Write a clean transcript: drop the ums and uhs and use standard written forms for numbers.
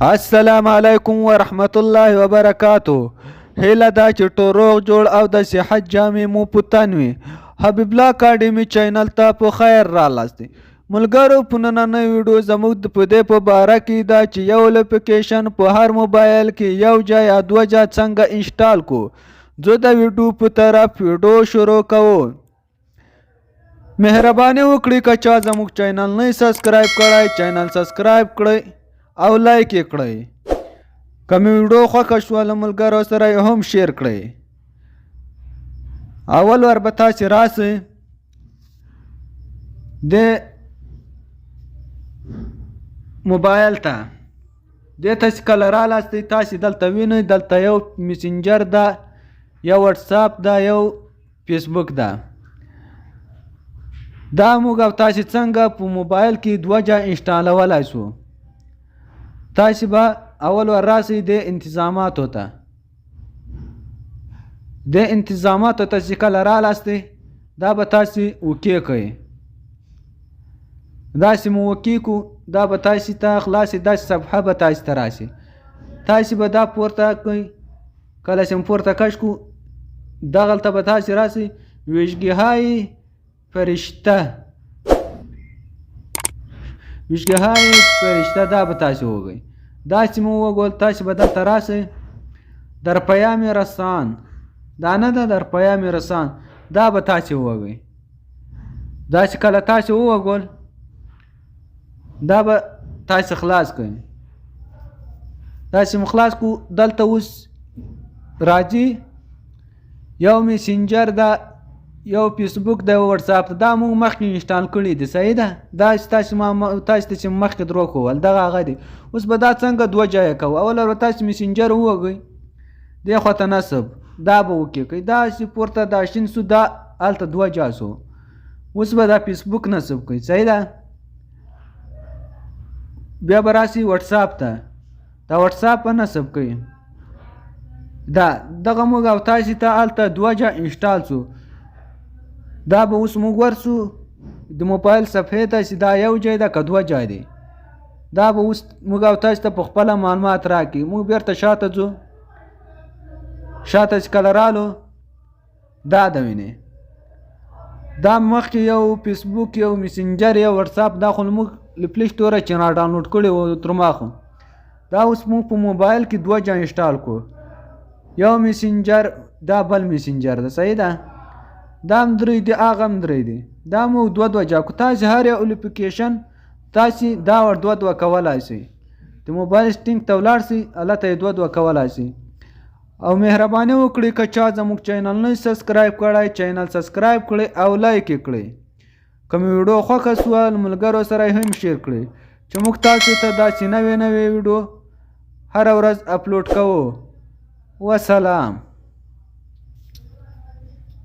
السلام علیکم ورحمت الله وبرکاته. هیله دا چې ټول روغ جوړ او د صحت جامې مو په تن وي. حبیب الله اکاډمي چینل ته په خیر راغلاست. ملګرو په نننۍ ویډیو زموږ په دې په باره کې دا چې یو اپلیکیشن په هر موبایل کې یو ځای یا دوه ځای څنګه انسټال کو. زه د ویډیو په طرف ویډیو شروع کوم. مهرباني وکړئ که چا زموږ چینل نه سبسکرایب کړی چینل سبسکرایب کړئ او لایک یې کړئ. که مې ویډیو خوښه شوه له ملګرو سره یې هم شیر کړئ. اول ور به تاسې راسئ د موبایل ته. دې ته چې کله رالاستئ تاسې دلته وینئ دلته یو میسنجر ده، یو وټساپ ده، یو فیسبوک ده. دا موږ او تاسې څنګه په موبایل کې دوه ځای انسټالولی شو. تاسې به اول ور راسئ د انتظاماتو ته. د انتظاماتو ته چې کله رالاستئ دا به تاسې اوکې کوئ. داسې مو اوکې کو دا به تاسې ته خلاصې داسې صفحه به تاسې ته راشي. تاسې به دا پورته کوئ. کله چې مو پورته کش کو دغلته به تاسې راسئ ویژګی‌های فرشته دا به تاسې وګئ. داسې مو وګول تاسې به دلته راسئ در پیام رسان دا نه ده در پیام رسان دا به تاسې وګئ. داسې کله تاسې ووګول دا به تاسې خلاص کړئ. داسې مو خلاص کو دلته اوس راځي یو میسنجر ده، یو فیسبوک ده، یو وټساپ ده. دا موږ مخکې انسټال کړي دي. صحیح ده. دا چې تاسې ته چې مخکې درو کول دغه هغه دي. اوس به دا څنګه دوه ځایه کوو. اوله به تاسې میسنجر ووګئ دې خواته نصب دا به وکې کوئ. دا چې پورته دا شین سو دا هلته دوه ځای سو. اوس به دا فیسبوک نصب کوئ. صحیح ده. بیا به راسئ وټساپ ته. دا وټساپ به نصب کوئ. دغه موږ او تاسې ته هلته دوه ځای انسټال سو. دا به اوس موږ ورسو د موبایل صفحې ته چې دا یو ځای ده که دوه ځای دی. دا به اوس موږ او تاسو ته په خپله معلومات راکړي. موږ بیرته شاته ځو. شاته چې کله رالو دا د وینې دا مخکې یو فیسبوک، یو میسنجر، یو وټساپ دا خو موږ له پلی سټوره چې را ډاونلوډ کړي وو تر ماخو. دا اوس موږ په موبایل کې دوه ځای انسټال کو. یو میسنجر دا بل میسنجر ده. صحیح ده. دا هم درې دي هغه هم درې دي. دا موږ دوه دوه ځای کو. تاسې هر یو اپلیکیشن تاسې دا ور دوه دوه کولی شئ. د موبایل سټینګ ته ولاړ شئ هلته یې دوه دوه کولی شئ. او مهرباني وکړئ که چا زموږ چینل نه سبسکرایب کړی چینل سبسکرایب کړئ او لایک یې کړئ. که مې ویډیو خوښه شوه له ملګرو سره یې هم شیر کړئ چې موږ تاسو ته داسې نوې نوې ویډیو هره ورځ اپلوډ کوو. وسلام.